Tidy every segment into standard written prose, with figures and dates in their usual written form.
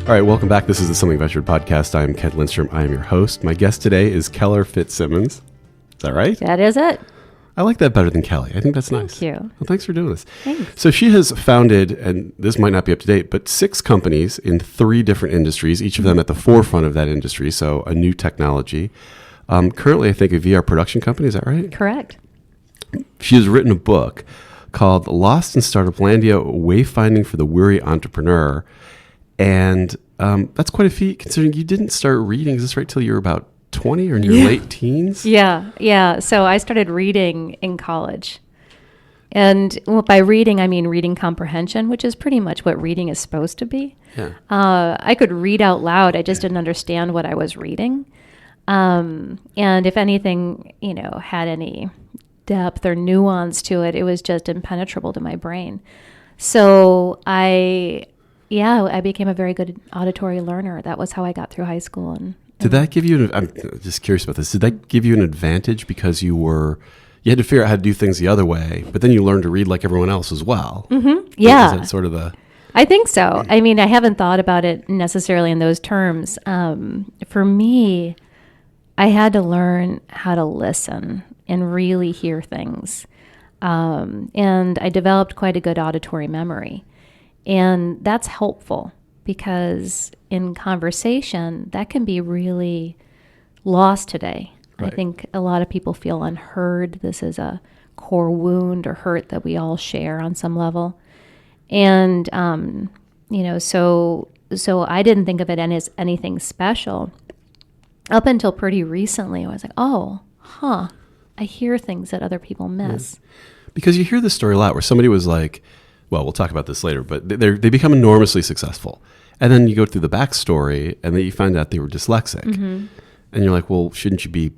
All right, welcome back. This is the Something Ventured podcast. I am Ken Lindstrom. I am your host. My guest today is Keller Fitzsimmons. Is that right? That is it. I like that better than Kelly. I think that's nice. Thank you. Well, thanks for doing this. Thanks. So she has founded, and this might not be up to date, but 6 companies in 3 different industries, each of them at the forefront of that industry, so a new technology. Currently, I think, a VR production company. Is that right? Correct. She has written a book called Lost in Startuplandia, Wayfinding for the Weary Entrepreneur. And that's quite a feat, considering you didn't start reading, is this right, till you were about 20 or in your late teens? Yeah. So I started reading in college. And by reading, I mean reading comprehension, which is pretty much what reading is supposed to be. Yeah. I could read out loud. I just didn't understand what I was reading. And if anything, had any depth or nuance to it, it was just impenetrable to my brain. So I became a very good auditory learner. That was how I got through high school. And did that give you, I'm just curious about this, did that give you an advantage because you had to figure out how to do things the other way, but then you learned to read like everyone else as well? Mm-hmm. Yeah. Is that sort of the... I think so. I mean, I haven't thought about it necessarily in those terms. For me, I had to learn how to listen and really hear things. And I developed quite a good auditory memory. And that's helpful because in conversation, that can be really lost today. Right. I think a lot of people feel unheard. This is a core wound or hurt that we all share on some level. And, so I didn't think of it as anything special. Up until pretty recently, I was like, I hear things that other people miss. Yeah. Because you hear this story a lot where somebody was like, well, we'll talk about this later, but they become enormously successful. And then you go through the backstory and then you find out they were dyslexic. Mm-hmm. And you're like, well, shouldn't you be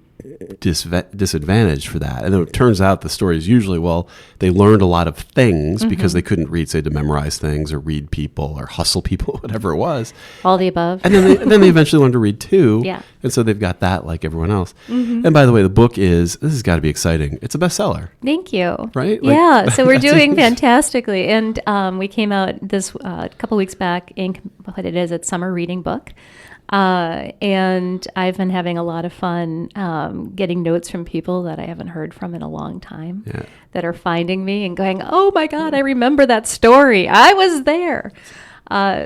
disadvantaged for that? And then it turns out the story is usually, well, they learned a lot of things mm-hmm. because they couldn't read, say, to memorize things or read people or hustle people, whatever it was. All the above. And then they eventually learned to read too. Yeah. And so they've got that like everyone else. Mm-hmm. And by the way, the book this has got to be exciting. It's a bestseller. Thank you. Right? Yeah. So we're doing fantastically. And we came out this couple weeks back in what it is, it's summer reading book. And I've been having a lot of fun getting notes from people that I haven't heard from in a long time that are finding me and going, oh my God, I remember that story. I was there.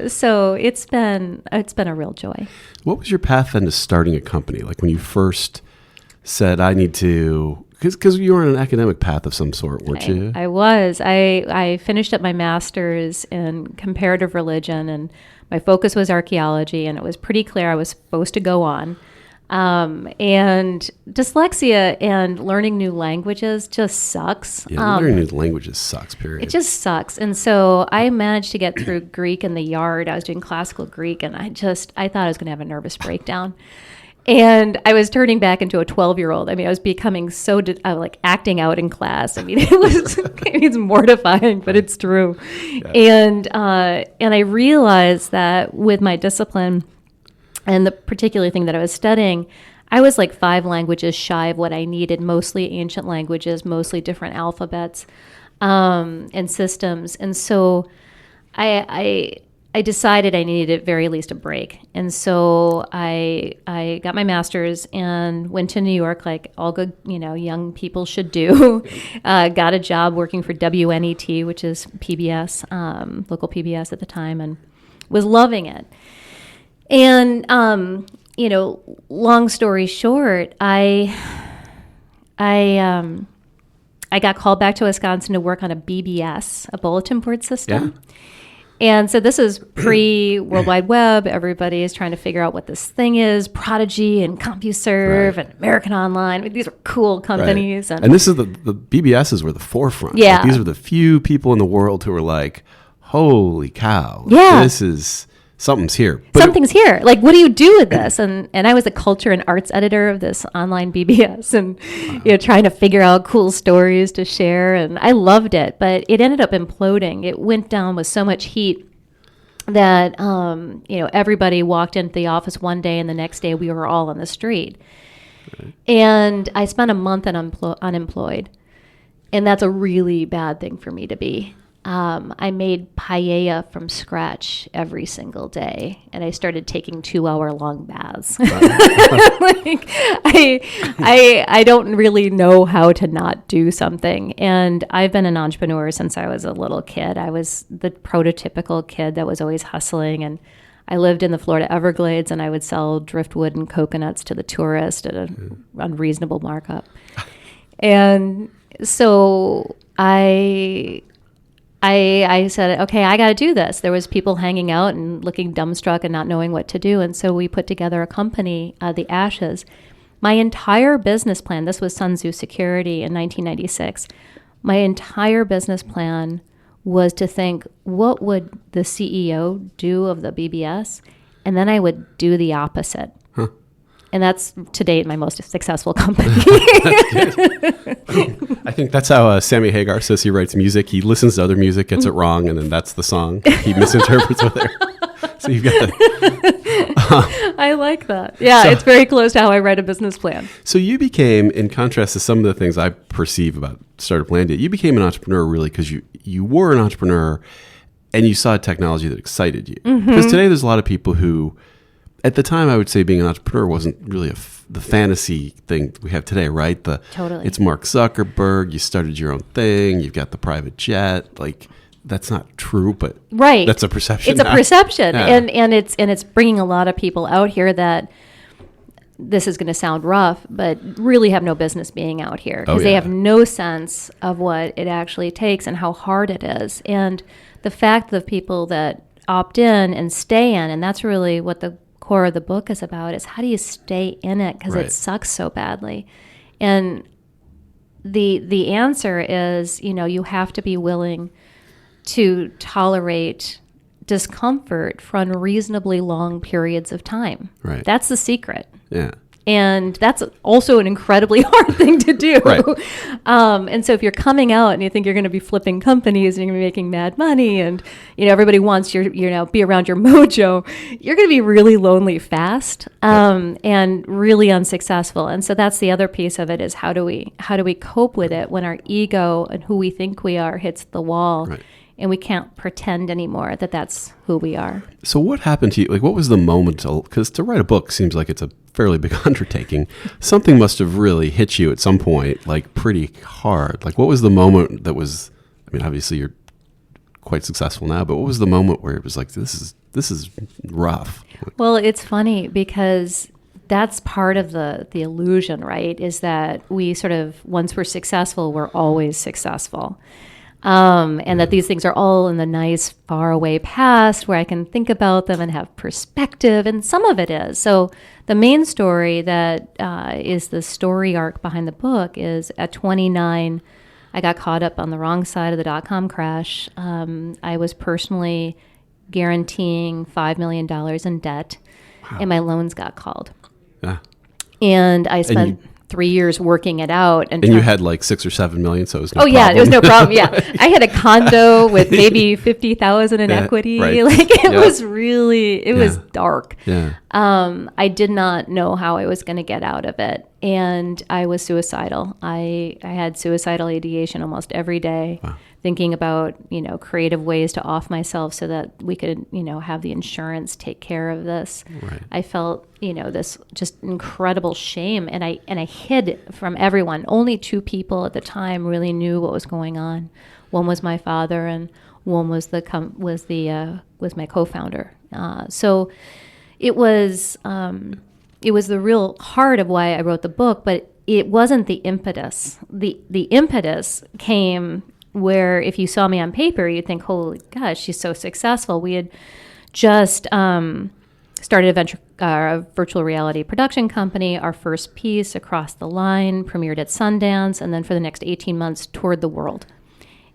So it's been a real joy. What was your path then to starting a company? Like when you first said, I need to, because you were on an academic path of some sort, weren't you? I was. I finished up my master's in comparative religion, and my focus was archaeology, and it was pretty clear I was supposed to go on. And dyslexia and learning new languages just sucks. Yeah, learning new languages sucks, period. It just sucks. And so I managed to get through Greek in the yard. I was doing classical Greek, and I thought I was going to have a nervous breakdown. And I was turning back into a 12-year-old. I mean, I was becoming so like acting out in class. I mean, it's mortifying, but it's true. Yeah. And I realized that with my discipline and the particular thing that I was studying, I was like 5 languages shy of what I needed, mostly ancient languages, mostly different alphabets and systems. And so I decided I needed at very least a break. And so I got my master's and went to New York like all good, young people should do. Got a job working for WNET, which is PBS, local PBS at the time, and was loving it. And, long story short, I got called back to Wisconsin to work on a BBS, a bulletin board system. Yeah. And so this is pre-World Wide Web. Everybody is trying to figure out what this thing is. Prodigy and CompuServe and American Online. I mean, these are cool companies. Right. And this is the BBSs were the forefront. Yeah. Like, these were the few people in the world who were like, holy cow. Yeah. This is... something's here. Something's here. Like, what do you do with this? And I was a culture and arts editor of this online BBS and, trying to figure out cool stories to share. And I loved it, but it ended up imploding. It went down with so much heat that, everybody walked into the office one day and the next day we were all on the street. Right. And I spent a month unemployed. And that's a really bad thing for me to be. I made paella from scratch every single day, and I started taking 2-hour-long baths. Like, I don't really know how to not do something, and I've been an entrepreneur since I was a little kid. I was the prototypical kid that was always hustling, and I lived in the Florida Everglades, and I would sell driftwood and coconuts to the tourist at an unreasonable markup. And so I said, okay, I got to do this. There was people hanging out and looking dumbstruck and not knowing what to do. And so we put together a company, the Ashes. My entire business plan, this was Sun Tzu Security in 1996. My entire business plan was to think, what would the CEO do of the BBS? And then I would do the opposite. Huh. And that's, to date, my most successful company. I think that's how Sammy Hagar says he writes music. He listens to other music, gets it wrong, and then that's the song. He misinterprets what they're... So you've got the... I like that. Yeah, so, it's very close to how I write a business plan. So you became, in contrast to some of the things I perceive about Startuplandia, you became an entrepreneur really because you were an entrepreneur and you saw a technology that excited you. Because today there's a lot of people who... At the time, I would say being an entrepreneur wasn't really the fantasy thing we have today, right? Totally. It's Mark Zuckerberg. You started your own thing. You've got the private jet. Like, that's not true, but right. That's a perception. It's a perception, yeah. and it's bringing a lot of people out here that, this is going to sound rough, but really have no business being out here because they have no sense of what it actually takes and how hard it is. And the fact of people that opt in and stay in, and that's really what the core of the book is about, is how do you stay in it because it sucks so badly. And the answer is, you have to be willing to tolerate discomfort for unreasonably long periods of time. Right. That's the secret. Yeah. And that's also an incredibly hard thing to do. Right. And so if you're coming out and you think you're going to be flipping companies and you're going to be making mad money and, everybody wants your, be around your mojo, you're going to be really lonely fast, and really unsuccessful. And so that's the other piece of it, is how do we cope with it when our ego and who we think we are hits the wall, and we can't pretend anymore that that's who we are. So what happened to you? Like, what was the moment? Because to write a book seems like it's a fairly big undertaking. Something must have really hit you at some point, like pretty hard. Like, what was the moment that was, obviously you're quite successful now, but what was the moment where it was like, this is rough? Well, it's funny because that's part of the illusion, right? Is that we sort of, once we're successful, we're always successful. And that these things are all in the nice, far away past where I can think about them and have perspective. And some of it is. So the main story that is the story arc behind the book is at 29, I got caught up on the wrong side of the dot-com crash. I was personally guaranteeing $5 million in debt, and my loans got called. Yeah. And I spent 3 years working it out. And you had like 6 or 7 million, so it was no problem. Yeah, it was no problem. Yeah. I had a condo with maybe 50,000 in equity. Right. Like it was really, it was dark. Yeah. I did not know how I was going to get out of it. And I was suicidal. I had suicidal ideation almost every day, thinking about, creative ways to off myself so that we could, have the insurance take care of this. Right. I felt, this just incredible shame, and I hid from everyone. Only 2 people at the time really knew what was going on. One was my father, and one was was my co-founder. So it was the real heart of why I wrote the book, but it wasn't the impetus. The impetus came where, if you saw me on paper, you'd think, holy gosh, she's so successful. We had just started a virtual reality production company. Our first piece, Across the Line, premiered at Sundance, and then for the next 18 months toured the world.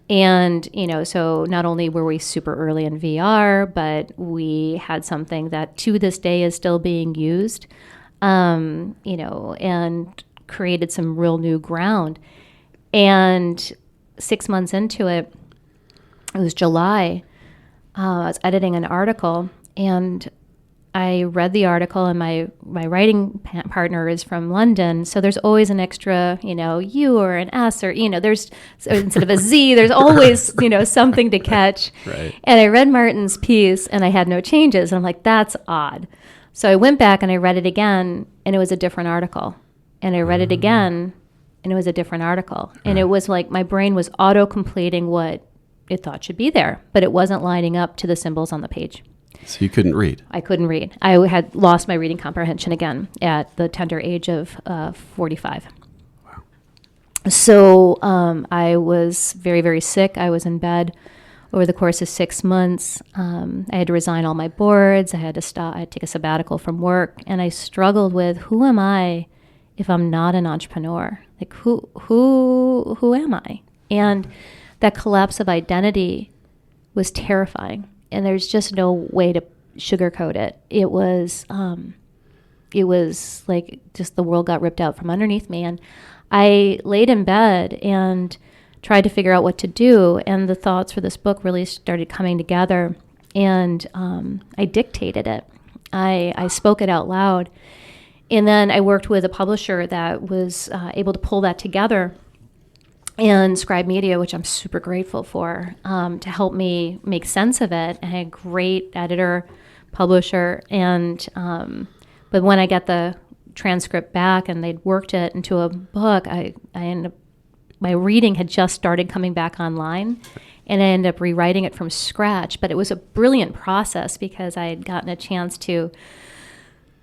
And, so not only were we super early in VR, but we had something that to this day is still being used, and created some real new ground. And 6 months into it, it was July, I was editing an article, and I read the article, and my writing partner is from London, so there's always an extra, U or an S, or there's, so instead of a Z, there's always something to catch. Right. And I read Martin's piece, and I had no changes, and I'm like, that's odd. So I went back and I read it again, and it was a different article, and I read it again, and it was a different article, and it was like my brain was auto-completing what it thought should be there, but it wasn't lining up to the symbols on the page. So you couldn't read? I couldn't read. I had lost my reading comprehension again at the tender age of 45. Wow. So I was very, very sick. I was in bed over the course of 6 months. I had to resign all my boards. I had to stop. I had to take a sabbatical from work. And I struggled with, who am I if I'm not an entrepreneur? Like, who am I? And that collapse of identity was terrifying. And there's just no way to sugarcoat it. It was like just the world got ripped out from underneath me. And I laid in bed and tried to figure out what to do. And the thoughts for this book really started coming together. And I dictated it. I spoke it out loud. And then I worked with a publisher that was able to pull that together, and Scribe Media, which I'm super grateful for, to help me make sense of it. I had a great editor, publisher, and but when I got the transcript back and they'd worked it into a book, I ended up, my reading had just started coming back online, and I ended up rewriting it from scratch. But it was a brilliant process because I had gotten a chance to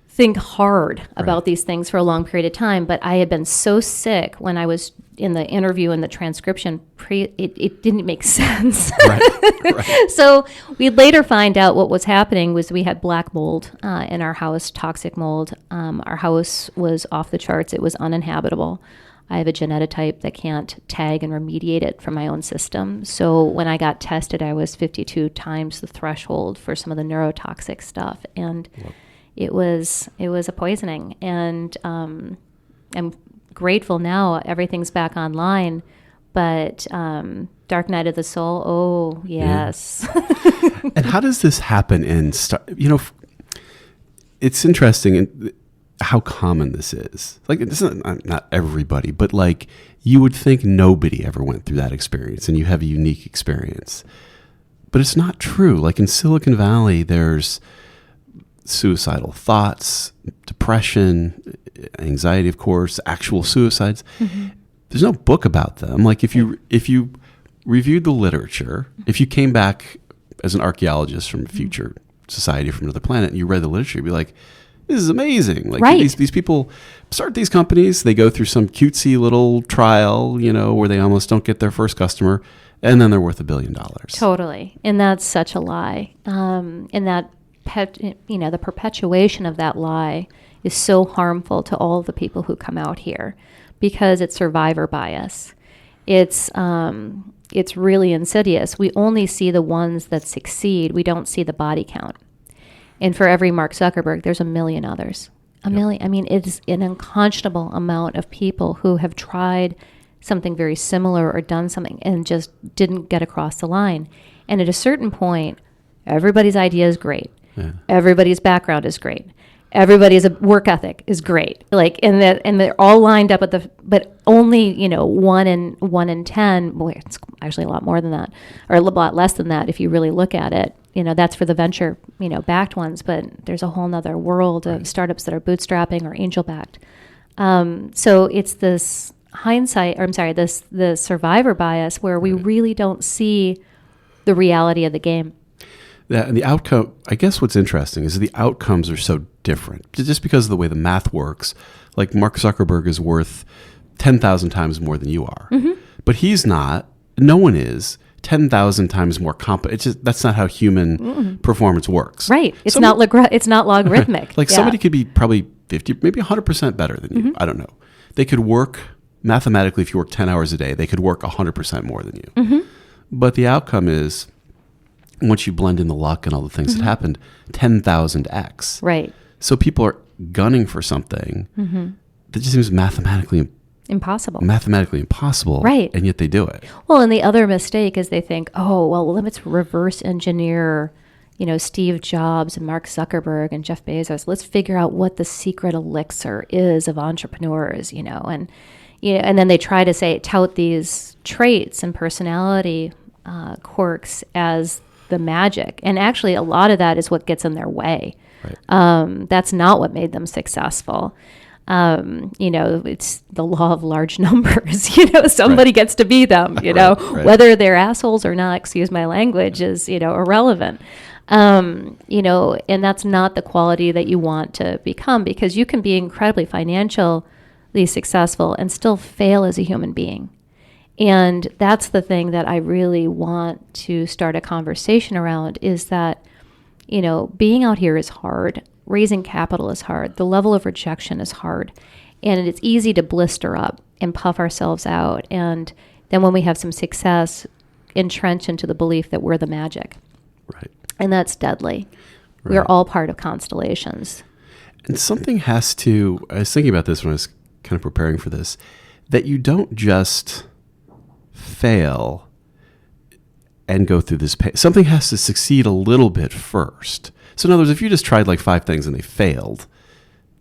think hard about these things for a long period of time. But I had been so sick when I was in the interview and the transcription, it didn't make sense. Right. So we later find out what was happening was we had black mold in our house, toxic mold. Our house was off the charts. It was uninhabitable. I have a genotype that can't tag and remediate it from my own system. So when I got tested, I was 52 times the threshold for some of the neurotoxic stuff. And it was a poisoning. And I'm grateful now everything's back online, but Dark Night of the Soul, oh yes. Yeah. And how does this happen in it's interesting in how common this is. Like, it's not everybody, but like you would think nobody ever went through that experience, and you have a unique experience, but it's not true. Like in Silicon Valley, there's suicidal thoughts, depression, anxiety, of course, actual suicides. Mm-hmm. There's no book about them. Like if you reviewed the literature, if you came back as an archaeologist from a future society from another planet and you read the literature, you'd be like, this is amazing. Like these people start these companies, they go through some cutesy little trial, where they almost don't get their first customer, and then they're worth $1 billion. Totally. And that's such a lie. And that the perpetuation of that lie is so harmful to all the people who come out here because it's survivor bias. It's really insidious. We only see the ones that succeed. We don't see the body count. And for every Mark Zuckerberg, there's a million others. A million. I mean, it's an unconscionable amount of people who have tried something very similar or done something and just didn't get across the line. And at a certain point, everybody's idea is great. Yeah. Everybody's background is great. Everybody's work ethic is great. Like, and they're all lined up but only, 1 in 10, boy, it's actually a lot more than that, or a lot less than that if you really look at it. That's for the venture, backed ones, but there's a whole nother world of startups that are bootstrapping or angel backed. So it's this the survivor bias where we really don't see the reality of the game. Yeah, and the outcome, I guess what's interesting is the outcomes are so different. Just because of the way the math works, like Mark Zuckerberg is worth 10,000 times more than you are. Mm-hmm. But he's not, no one is 10,000 times more competent. It's just, that's not how human performance works. Right. It's not logarithmic. Like somebody could be probably 50, maybe 100% better than you. I don't know. They could work, mathematically, if you work 10 hours a day, they could work 100% more than you. Mm-hmm. But the outcome is, once you blend in the luck and all the things that happened, 10,000x. Right. So people are gunning for something that just seems mathematically impossible. Right. And yet they do it. Well, and the other mistake is they think, oh, well, let's reverse engineer, Steve Jobs and Mark Zuckerberg and Jeff Bezos. Let's figure out what the secret elixir is of entrepreneurs, and then they try to tout these traits and personality quirks as the magic. And actually, a lot of that is what gets in their way. Right. That's not what made them successful. It's the law of large numbers. Somebody gets to be them. Right. Whether they're assholes or not, excuse my language, is irrelevant. And that's not the quality that you want to become, because you can be incredibly financially successful and still fail as a human being. And that's the thing that I really want to start a conversation around, is that, being out here is hard. Raising capital is hard. The level of rejection is hard. And it's easy to blister up and puff ourselves out. And then when we have some success, entrench into the belief that we're the magic. Right. And that's deadly. Right. We're all part of constellations. And something has to, I was thinking about this when I was kind of preparing for this, that you don't just fail and go through this pain. Something has to succeed a little bit first. So in other words, if you just tried like 5 things and they failed,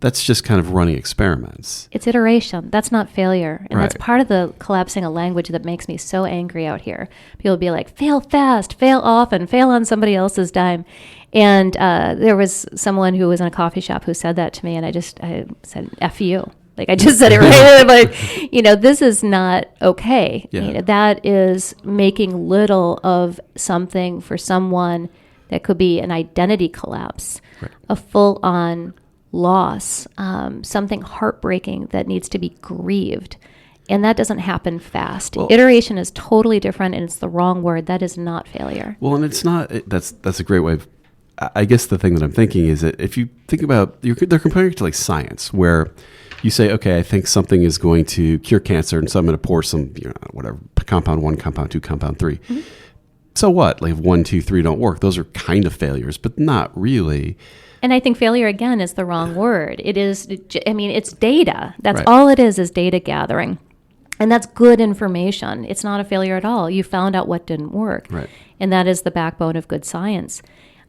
that's just kind of running experiments. It's iteration. That's not failure. And Right. that's part of the collapsing of language that makes me so angry out here. People be like, fail fast, fail often, fail on somebody else's dime. And there was someone who was in a coffee shop who said that to me, and I said, F you. Like, I just said it right. Like, this is not okay. Yeah. That is making little of something for someone that could be an identity collapse, Right. a full-on loss, something heartbreaking that needs to be grieved. And that doesn't happen fast. Well, iteration is totally different, and it's the wrong word. That is not failure. Well, and it's not, that's a great way of, I guess the thing that I'm thinking is that if you think about, they're comparing it to like science, where you say, okay, I think something is going to cure cancer, and so I'm going to pour some, whatever, compound 1, compound 2, compound 3. Mm-hmm. So what? Like if 1, 2, 3 don't work, those are kind of failures, but not really. And I think failure, again, is the wrong word. It's data. That's Right. all it is data gathering. And that's good information. It's not a failure at all. You found out what didn't work. Right. And that is the backbone of good science.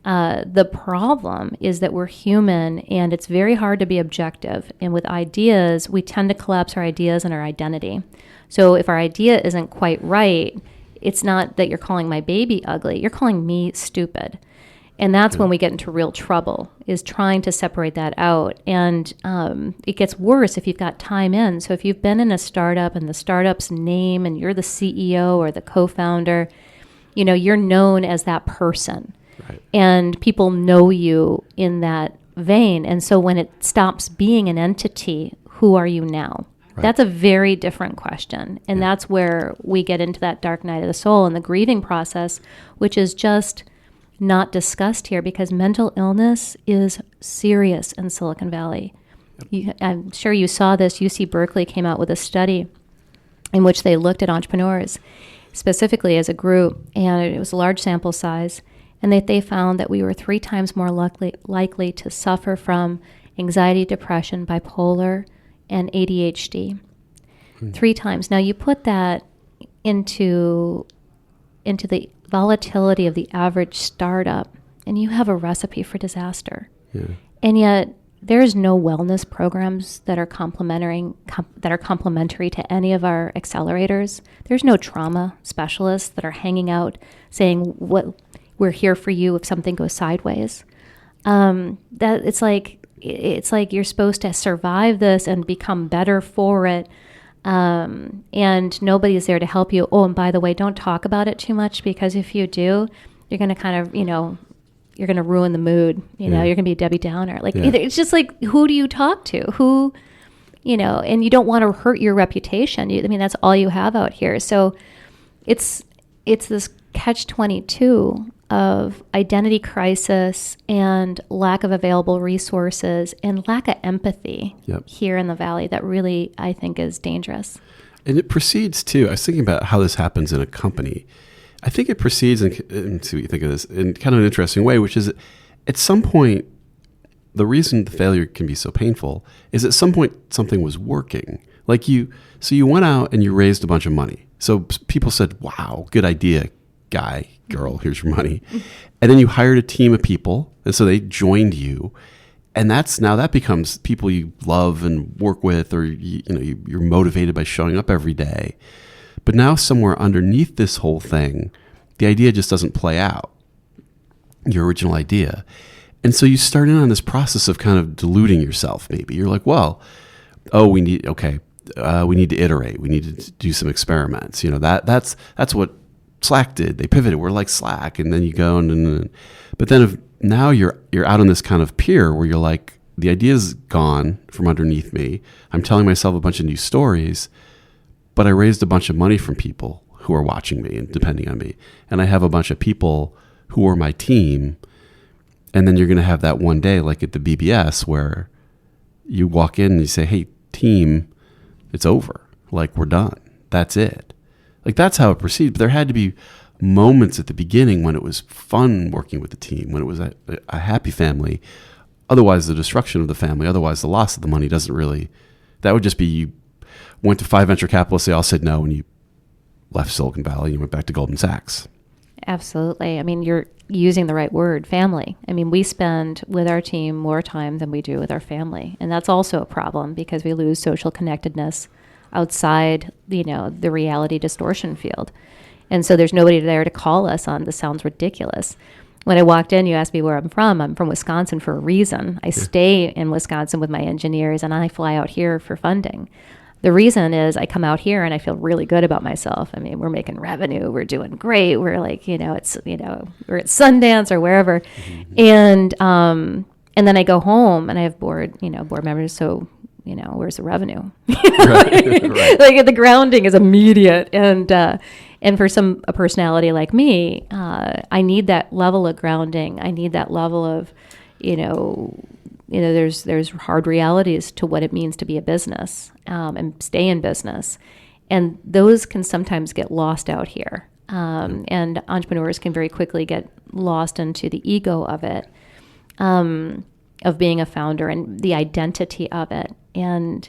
The problem is that we're human, and it's very hard to be objective. And with ideas, we tend to collapse our ideas and our identity. So if our idea isn't quite right, it's not that you're calling my baby ugly. You're calling me stupid. And that's when we get into real trouble, is trying to separate that out. And it gets worse if you've got time in. So if you've been in a startup and the startup's name and you're the CEO or the co-founder, you're known as that person. Right. And people know you in that vein. And so when it stops being an entity, who are you now? Right. That's a very different question. And that's where we get into that dark night of the soul and the grieving process, which is just not discussed here, because mental illness is serious in Silicon Valley. I'm sure you saw this. UC Berkeley came out with a study in which they looked at entrepreneurs specifically as a group, and it was a large sample size, and they found that we were 3 times more likely to suffer from anxiety, depression, bipolar, and ADHD. 3 times. Now you put that into the volatility of the average startup, and you have a recipe for disaster. Yeah. And yet there's no wellness programs that are complementary to any of our accelerators. There's no trauma specialists that are hanging out saying, what, we're here for you if something goes sideways. That it's like you're supposed to survive this and become better for it. And nobody's there to help you. Oh, and by the way, don't talk about it too much, because if you do, you're going to kind of, you're going to ruin the mood. You're going to be a Debbie Downer. It's just like, who do you talk to? Who, and you don't want to hurt your reputation. That's all you have out here. So it's this catch-22 of identity crisis and lack of available resources and lack of empathy here in the Valley that really, I think, is dangerous. And it proceeds too. I was thinking about how this happens in a company. I think it proceeds, and see what you think of this, in kind of an interesting way, which is at some point, the reason the failure can be so painful is at some point something was working. So you went out and you raised a bunch of money. So people said, wow, good idea. guy, girl, here's your money. And then you hired a team of people. And so they joined you. And that becomes people you love and work with, or you're motivated by showing up every day. But now somewhere underneath this whole thing, the idea just doesn't play out, your original idea. And so you start in on this process of kind of deluding yourself. Maybe you're like, well, we need to iterate. We need to do some experiments. That's what Slack did. They pivoted. We're like Slack. And then you go but then now you're out on this kind of pier where you're like, the idea's gone from underneath me. I'm telling myself a bunch of new stories, but I raised a bunch of money from people who are watching me and depending on me. And I have a bunch of people who are my team. And then you're going to have that one day, like at the BBS, where you walk in and you say, hey, team, it's over. Like, we're done. That's it. Like, that's how it proceeded. But there had to be moments at the beginning when it was fun working with the team, when it was a happy family. Otherwise, the destruction of the family, otherwise the loss of the money doesn't really, that would just be you went to 5 venture capitalists, they all said no, and you left Silicon Valley and you went back to Goldman Sachs. Absolutely. I mean, you're using the right word, family. I mean, we spend with our team more time than we do with our family. And that's also a problem because we lose social connectedness outside, the reality distortion field. And so there's nobody there to call us on, this sounds ridiculous. When I walked in, you asked me where I'm from. I'm from Wisconsin for a reason. I stay in Wisconsin with my engineers and I fly out here for funding. The reason is I come out here and I feel really good about myself. I mean, we're making revenue. We're doing great. We're like, we're at Sundance or wherever. Mm-hmm. And then I go home and I have board members. So, where's the revenue? Right. Like the grounding is immediate. And for a personality like me, I need that level of grounding. I need that level of, there's hard realities to what it means to be a business and stay in business. And those can sometimes get lost out here. And entrepreneurs can very quickly get lost into the ego of it, of being a founder and the identity of it. And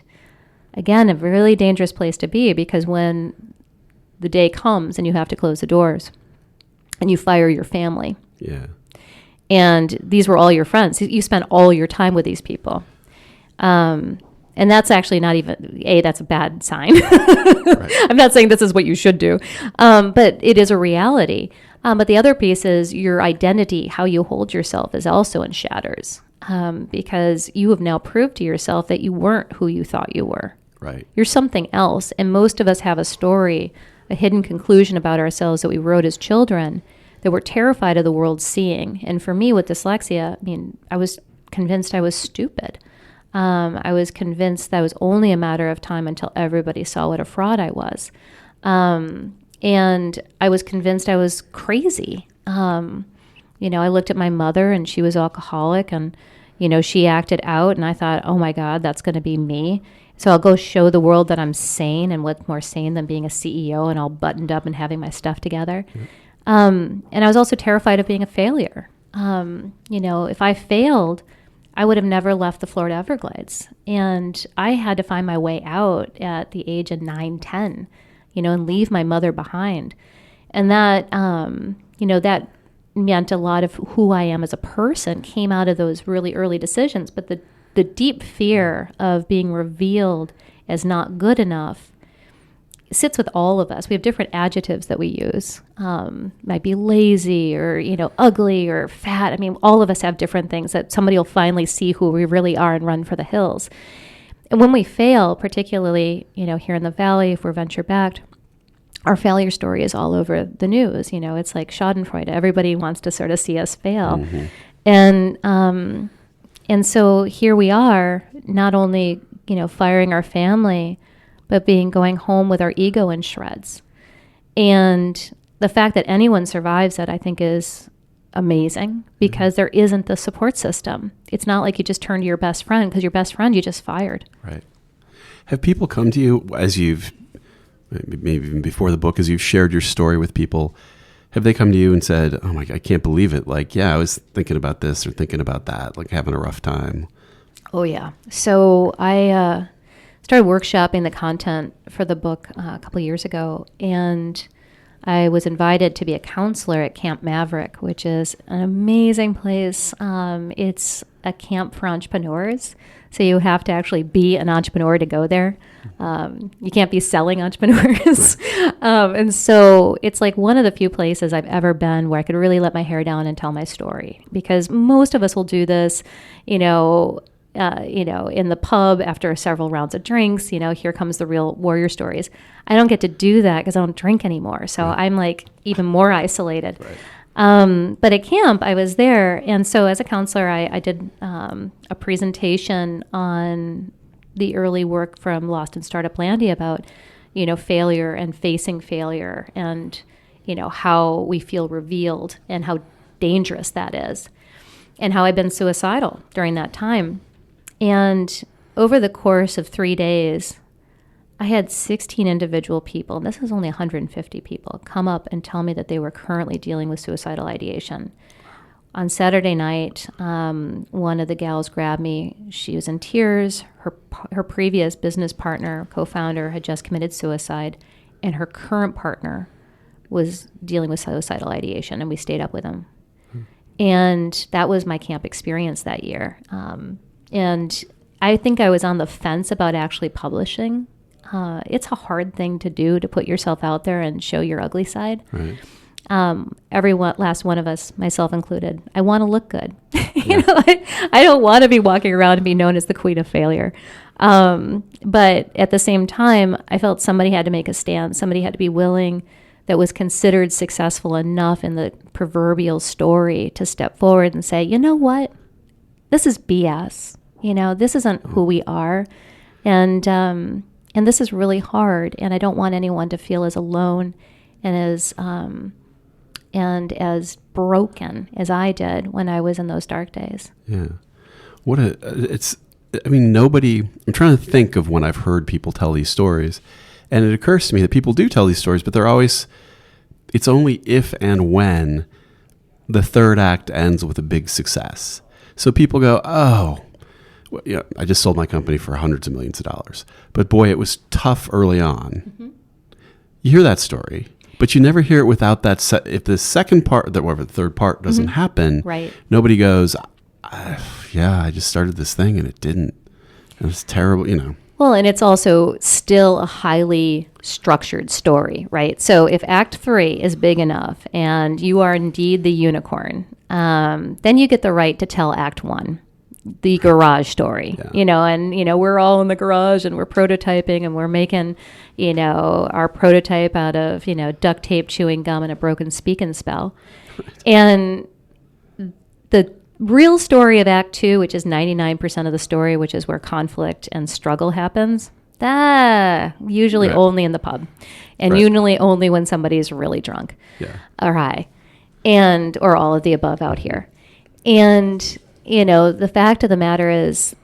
again, a really dangerous place to be because when the day comes and you have to close the doors and you fire your family. Yeah. And these were all your friends. You spent all your time with these people. And that's actually not even, that's a bad sign. Right. I'm not saying this is what you should do. But it is a reality. But the other piece is your identity, how you hold yourself is also in shatters. Because you have now proved to yourself that you weren't who you thought you were. Right. You're something else. And most of us have a story, a hidden conclusion about ourselves that we wrote as children that we're terrified of the world seeing. And for me with dyslexia, I was convinced I was stupid. I was convinced that it was only a matter of time until everybody saw what a fraud I was. And I was convinced I was crazy. I looked at my mother and she was alcoholic and, she acted out and I thought, oh my God, that's going to be me. So I'll go show the world that I'm sane, and what's more sane than being a CEO and all buttoned up and having my stuff together. Mm-hmm. And I was also terrified of being a failure. If I failed, I would have never left the Florida Everglades. And I had to find my way out at the age of 9, 10, and leave my mother behind. And that, that meant a lot of who I am as a person came out of those really early decisions. But the deep fear of being revealed as not good enough sits with all of us. We have different adjectives that we use. Might be lazy or, ugly or fat. I mean, all of us have different things that somebody will finally see who we really are and run for the hills. And when we fail, particularly, here in the Valley, if we're venture backed, our failure story is all over the news. It's like Schadenfreude. Everybody wants to sort of see us fail. Mm-hmm. And so here we are, not only, firing our family, but going home with our ego in shreds. And the fact that anyone survives it, I think, is amazing because there isn't the support system. It's not like you just turn to your best friend because your best friend you just fired. Right. Have people come to you as you've, maybe even before the book, as you've shared your story with people, have they come to you and said, oh my God, I can't believe it. Like, yeah, I was thinking about this or thinking about that, like having a rough time. Oh, yeah. So I started workshopping the content for the book a couple of years ago. And I was invited to be a counselor at Camp Maverick, which is an amazing place. It's a camp for entrepreneurs. So you have to actually be an entrepreneur to go there. You can't be selling entrepreneurs. And so it's like one of the few places I've ever been where I could really let my hair down and tell my story. Because most of us will do this, in the pub after several rounds of drinks. Here comes the real warrior stories. I don't get to do that because I don't drink anymore. So I'm like even more isolated. Right. But at camp, I was there. And so as a counselor, I did a presentation on the early work from Lost in Startuplandia about, failure and facing failure and, how we feel revealed and how dangerous that is and how I've been suicidal during that time. And over the course of 3 days, I had 16 individual people, and this is only 150 people, come up and tell me that they were currently dealing with suicidal ideation. On Saturday night, one of the gals grabbed me. She was in tears. Her previous business partner, co-founder, had just committed suicide, and her current partner was dealing with suicidal ideation, and we stayed up with him. And that was my camp experience that year. And I think I was on the fence about actually publishing. It's a hard thing to do, to put yourself out there and show your ugly side. Right. Last one of us, myself included, I want to look good. I don't want to be walking around and be known as the queen of failure. But at the same time, I felt somebody had to make a stand. Somebody had to be willing, that was considered successful enough in the proverbial story, to step forward and say, you know what? This is BS. This isn't who we are. And this is really hard, and I don't want anyone to feel as alone and as broken as I did when I was in those dark days. Yeah. Nobody, I'm trying to think of when I've heard people tell these stories, and it occurs to me that people do tell these stories, but it's only if and when the third act ends with a big success. So people go, I just sold my company for hundreds of millions of dollars. But boy, it was tough early on. Mm-hmm. You hear that story, but you never hear it without that. If the second part, the third part doesn't happen, right. Nobody goes, I just started this thing and it didn't. It was terrible, Well, and it's also still a highly structured story, right? So if Act 3 is big enough and you are indeed the unicorn, then you get the right to tell Act 1. The garage story, we're all in the garage and we're prototyping and we're making, our prototype out of, duct tape, chewing gum, and a broken speak and spell. And the real story of Act 2, which is 99% of the story, which is where conflict and struggle happens, that usually only in the pub, and usually only when somebody's really drunk or high, or all of the above out here. And the fact of the matter is,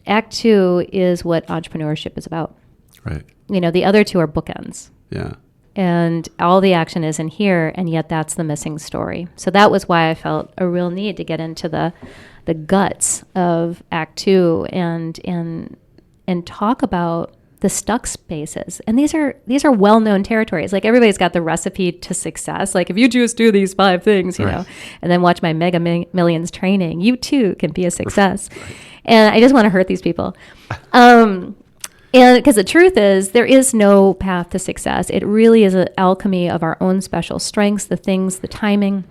Act 2 is what entrepreneurship is about. Right. The other two are bookends. Yeah. And all the action is in here, and yet that's the missing story. So that was why I felt a real need to get into the guts of Act 2 and talk about the stuck spaces. And these are well-known territories. Like, everybody's got the recipe to success. Like, if you just do these 5 things, and then watch my Mega Millions training, you too can be a success. Right. And I just want to hurt these people. And because the truth is, there is no path to success. It really is an alchemy of our own special strengths, the things, the timing,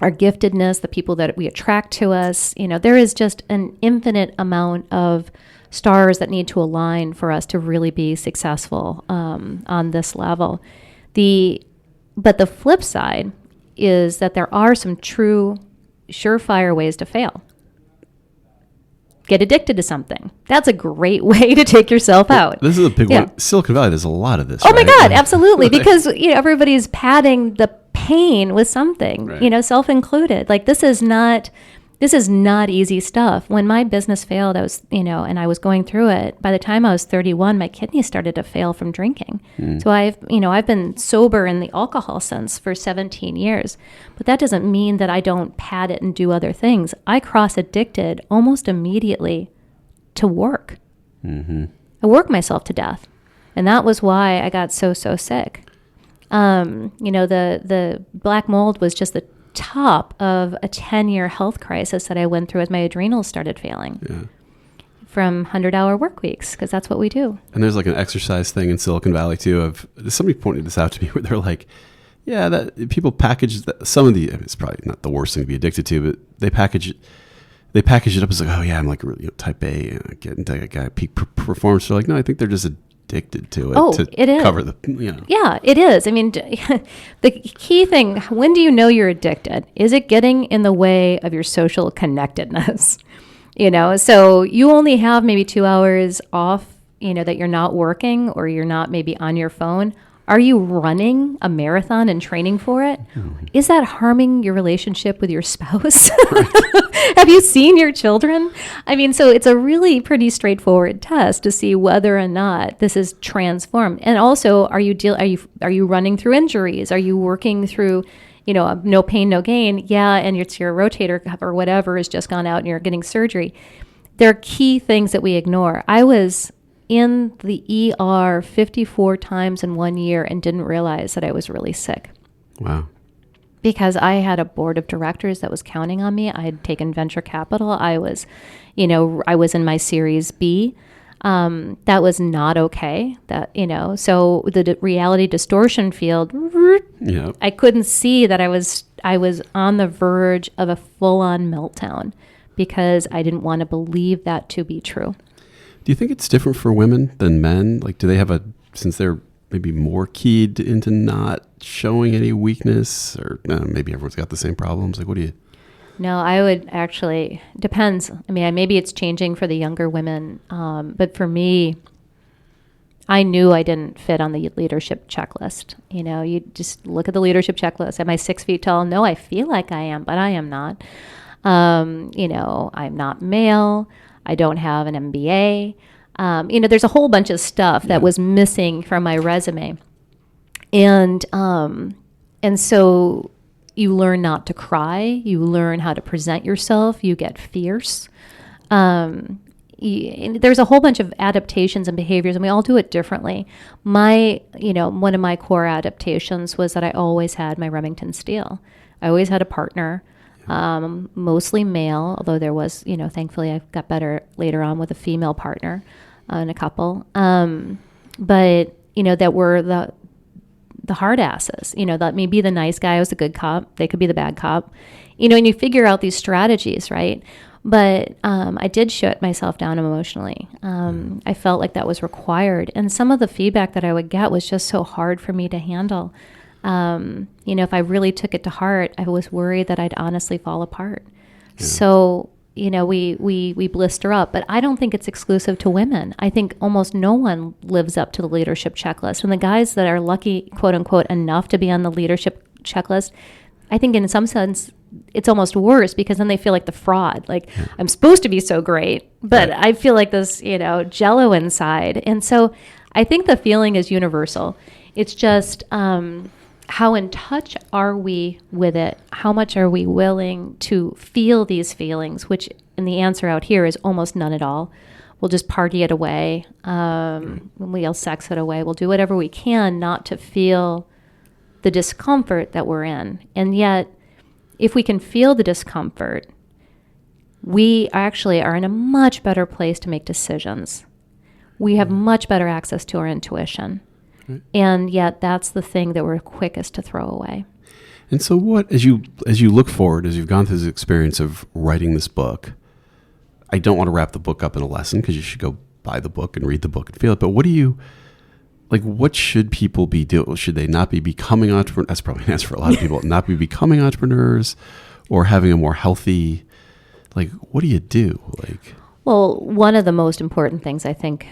our giftedness, the people that we attract to us. There is just an infinite amount of stars that need to align for us to really be successful on this level. But the flip side is that there are some true surefire ways to fail. Get addicted to something. That's a great way to take yourself out. This is a big one. Silicon Valley, there's a lot of this. Oh, right? My God, absolutely. Because everybody's padding the pain with something, self included. Like, this is not easy stuff. When my business failed, I was, and I was going through it. By the time I was 31, my kidneys started to fail from drinking. So I've been sober in the alcohol sense for 17 years. But that doesn't mean that I don't pad it and do other things. I cross-addicted almost immediately to work. Mm-hmm. I worked myself to death. And that was why I got so sick. The black mold was just the top of a 10-year health crisis that I went through as my adrenals started failing. Yeah. From 100-hour work weeks, because that's what we do. And there's like an exercise thing in Silicon Valley too. Of somebody pointed this out to me, where they're like, "Yeah, that people package some of the. I mean, it's probably not the worst thing to be addicted to, but they package it up as like, oh yeah, I'm like type A, getting to a guy peak performance. They're like, no, I think they're just addicted to it. To it is. Cover the. Yeah, it is. I mean, the key thing: when do you know you're addicted? Is it getting in the way of your social connectedness? So you only have maybe 2 hours off, that you're not working or you're not maybe on your phone. Are you running a marathon and training for it? Is that harming your relationship with your spouse? Have you seen your children? I mean, so it's a really pretty straightforward test to see whether or not this is transformed. And also, are you running through injuries? Are you working through no pain, no gain? Yeah, and it's your rotator cuff or whatever has just gone out and you're getting surgery. There are key things that we ignore. I was in the ER 54 times in 1 year and didn't realize that I was really sick. Wow. Because I had a board of directors that was counting on me. I had taken venture capital. I was in my Series B. That was not okay. So the reality distortion field, yep. I couldn't see that I was on the verge of a full-on meltdown because I didn't want to believe that to be true. Do you think it's different for women than men? Like, do they have since they're maybe more keyed into not showing any weakness, or maybe everyone's got the same problems? Like, what do you? No, I would actually, depends. I mean, maybe it's changing for the younger women. But for me, I knew I didn't fit on the leadership checklist. You just look at the leadership checklist. Am I 6 feet tall? No, I feel like I am, but I am not. I'm not male. I don't have an MBA. There's a whole bunch of stuff that was missing from my resume. And so you learn not to cry. You learn how to present yourself. You get fierce. And there's a whole bunch of adaptations and behaviors, and we all do it differently. One of my core adaptations was that I always had my Remington steel. I always had a partner, mostly male, although there was, thankfully I got better later on with a female partner and a couple. But that were the hard asses, let me be the nice guy. I was the good cop. They could be the bad cop, and you figure out these strategies, right? But I did shut myself down emotionally. I felt like that was required. And some of the feedback that I would get was just so hard for me to handle. If I really took it to heart, I was worried that I'd honestly fall apart. Yeah. So, we blister up, but I don't think it's exclusive to women. I think almost no one lives up to the leadership checklist. And the guys that are lucky, quote unquote, enough to be on the leadership checklist, I think in some sense, it's almost worse because then they feel like the fraud. Like, I'm supposed to be so great, but I feel like this, jello inside. And so I think the feeling is universal. It's just how in touch are we with it? How much are we willing to feel these feelings, which, and the answer out here is almost none at all. We'll just party it away. We'll sex it away. We'll do whatever we can not to feel the discomfort that we're in. And yet, if we can feel the discomfort, we actually are in a much better place to make decisions. We have much better access to our intuition. Right. And yet that's the thing that we're quickest to throw away. And so what, as you look forward, as you've gone through this experience of writing this book, I don't want to wrap the book up in a lesson because you should go buy the book and read the book and feel it. But what should people be doing? Should they not be becoming entrepreneurs? That's probably an answer for a lot of people. Not be becoming entrepreneurs or having a more healthy, what do you do? Well, one of the most important things I think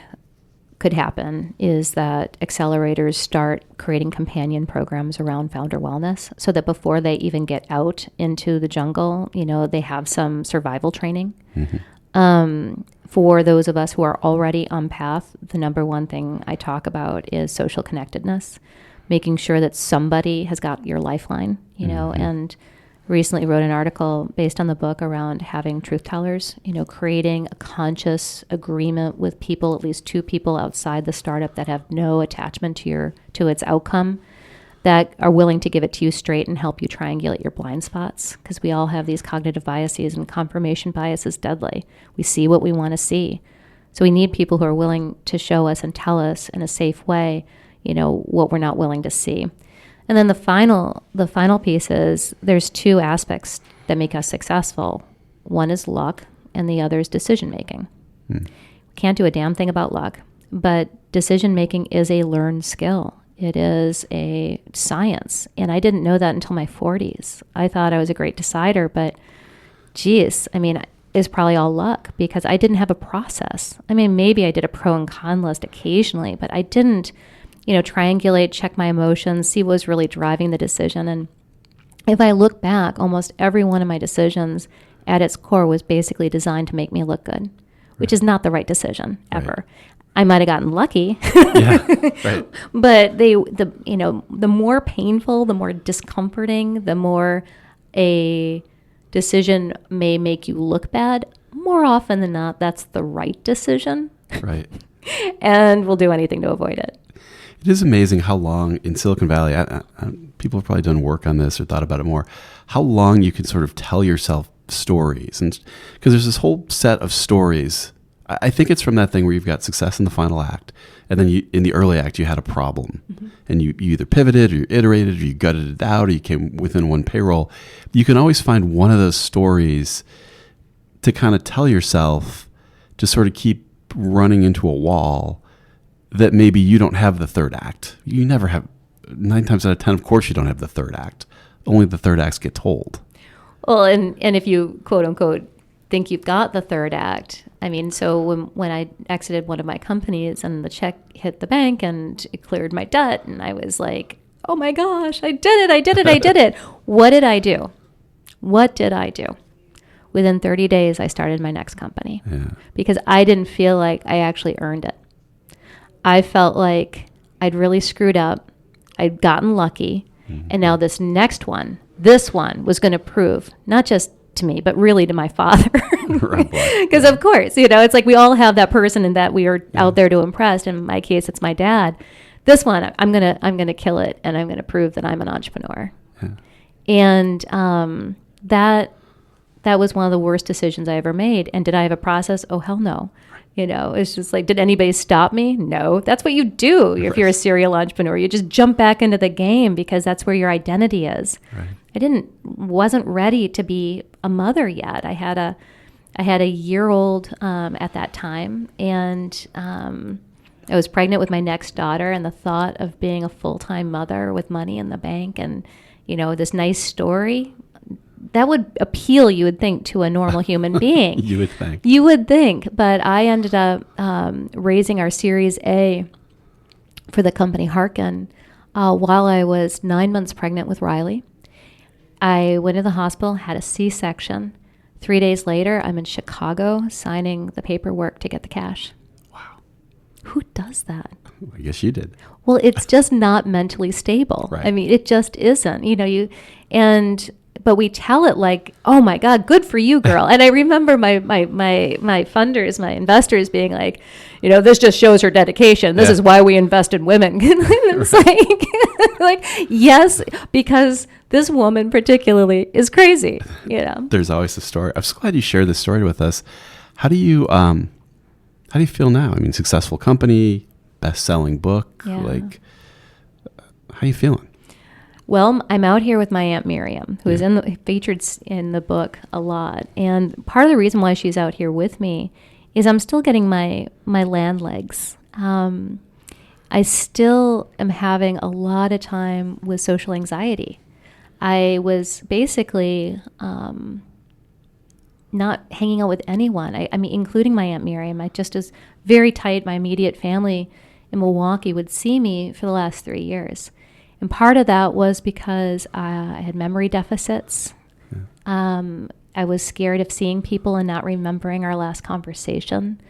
could happen is that accelerators start creating companion programs around founder wellness so that before they even get out into the jungle, they have some survival training. Mm-hmm. For those of us who are already on path, the number one thing I talk about is social connectedness, making sure that somebody has got your lifeline, mm-hmm. and recently wrote an article based on the book around having truth tellers, creating a conscious agreement with people, at least 2 people outside the startup that have no attachment to its outcome, that are willing to give it to you straight and help you triangulate your blind spots, because we all have these cognitive biases, and confirmation bias is deadly. We see what we want to see. So we need people who are willing to show us and tell us in a safe way, what we're not willing to see. And then the final piece is there's two aspects that make us successful. One is luck, and the other is decision making. Can't do a damn thing about luck, but decision making is a learned skill. It is a science. And I didn't know that until my 40s. I thought I was a great decider, but geez, it's probably all luck because I didn't have a process. Maybe I did a pro and con list occasionally, but I didn't, triangulate, check my emotions, see what was really driving the decision. And if I look back, almost every one of my decisions at its core was basically designed to make me look good, which is not the right decision ever. Right. I might have gotten lucky, right. But the more painful, the more discomforting, the more a decision may make you look bad. More often than not, that's the right decision. Right. And we'll do anything to avoid it. It is amazing how long in Silicon Valley, people have probably done work on this or thought about it more, how long you can sort of tell yourself stories. And because there's this whole set of stories. I think it's from that thing where you've got success in the final act, and then in the early act you had a problem, and you either pivoted or you iterated or you gutted it out or you came within one payroll. You can always find one of those stories to kind of tell yourself to sort of keep running into a wall that maybe you don't have the third act. You never have, 9 times out of 10, of course you don't have the third act. Only the third acts get told. Well, and if you quote unquote think you've got the third act. So when I exited one of my companies and the check hit the bank and it cleared my debt, and I was like, oh my gosh, I did it. What did I do? Within 30 days, I started my next company because I didn't feel like I actually earned it. I felt like I'd really screwed up. I'd gotten lucky. And now this one was going to prove not just to me, but really to my father. Because of course, it's like we all have that person and that we are out there to impress. In my case, it's my dad. This one, I'm gonna kill it, and I'm gonna prove that I'm an entrepreneur. And that was one of the worst decisions I ever made. And did I have a process? Oh, hell no. It's just like, did anybody stop me? No. That's what you do if you're a serial entrepreneur. You just jump back into the game because that's where your identity is. Right. I wasn't ready to be a mother yet. I had a year-old at that time, and I was pregnant with my next daughter, and the thought of being a full-time mother with money in the bank and, this nice story, that would appeal, you would think, to a normal human being. You would think. You would think. But I ended up raising our Series A for the company Harkin while I was 9 months pregnant with Riley. I went to the hospital, had a C-section. 3 days later, I'm in Chicago signing the paperwork to get the cash. Wow. Who does that? I guess you did. Well, it's just not mentally stable. Right. it just isn't. But we tell it like, oh my God, good for you, girl. And I remember my funders, my investors being like, this just shows her dedication. This is why we invest in women. It's like, yes, because this woman particularly is crazy. There's always a story. I'm so glad you shared this story with us. How do you feel now? Successful company, best-selling book. Yeah. Like, how are you feeling? Well, I'm out here with my Aunt Miriam, who is featured in the book a lot. And part of the reason why she's out here with me is I'm still getting my land legs. I still am having a lot of time with social anxiety. I was basically not hanging out with anyone. Including my Aunt Miriam. I just was very tight. My immediate family in Milwaukee would see me for the last 3 years. And part of that was because I had memory deficits. I was scared of seeing people and not remembering our last conversation.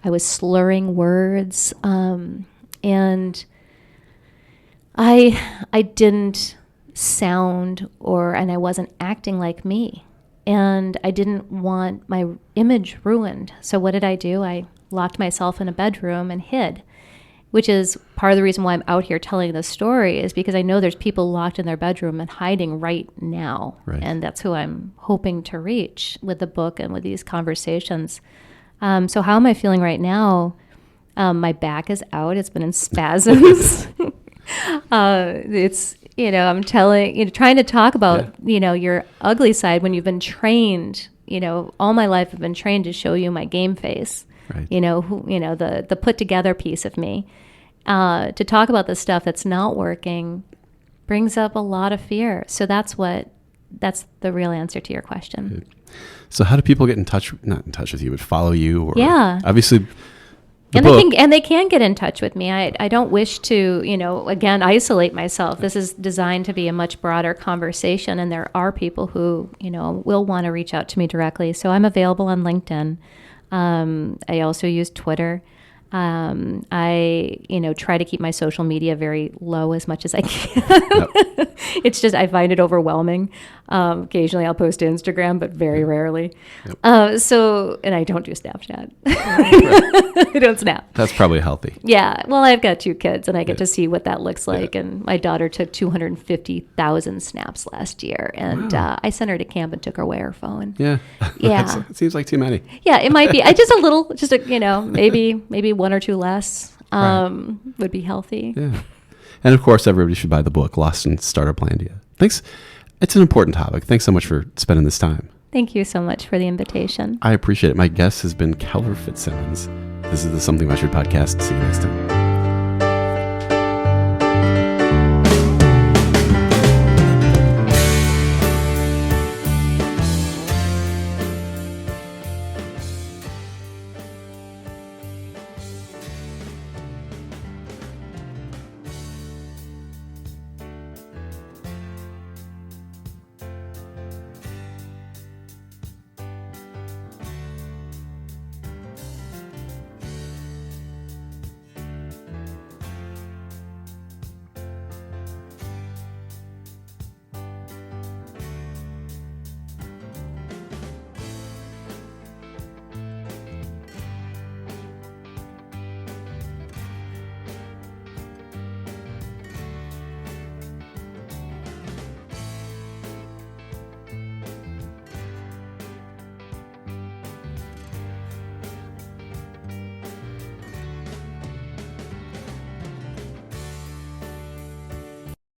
I was slurring words. And I didn't sound and I wasn't acting like me. And I didn't want my image ruined. So what did I do? I locked myself in a bedroom and hid, which is part of the reason why I'm out here telling this story, is because I know there's people locked in their bedroom and hiding right now. Right. And that's who I'm hoping to reach with the book and with these conversations. So how am I feeling right now? My back is out. It's been in spasms. It's, I'm trying to talk about, your ugly side when you've been trained, all my life I've been trained to show you my game face, right. The put together piece of me. To talk about the stuff that's not working brings up a lot of fear. So that's the real answer to your question. Good. So how do people get not in touch with you, but follow you? Or yeah. Obviously, they can get in touch with me. I don't wish to, again, isolate myself. This is designed to be a much broader conversation, and there are people who, will want to reach out to me directly. So I'm available on LinkedIn. I also use Twitter. I try to keep my social media very low as much as I can. Yep. It's just, I find it overwhelming. Occasionally I'll post to Instagram, but very rarely. Yep. And I don't do Snapchat. I don't snap. That's probably healthy. Yeah. Well, I've got 2 kids and I get to see what that looks like. Yeah. And my daughter took 250,000 snaps last year. And wow. I sent her to camp and took away her phone. Yeah. Yeah. It seems like too many. Yeah, it might be. Maybe 1 or 2 less would be healthy. Yeah. And of course, everybody should buy the book, Lost in Startuplandia. Thanks. It's an important topic. Thanks so much for spending this time. Thank you so much for the invitation. I appreciate it. My guest has been Keller Fitzsimmons. This is the Something About Your podcast. See you next time.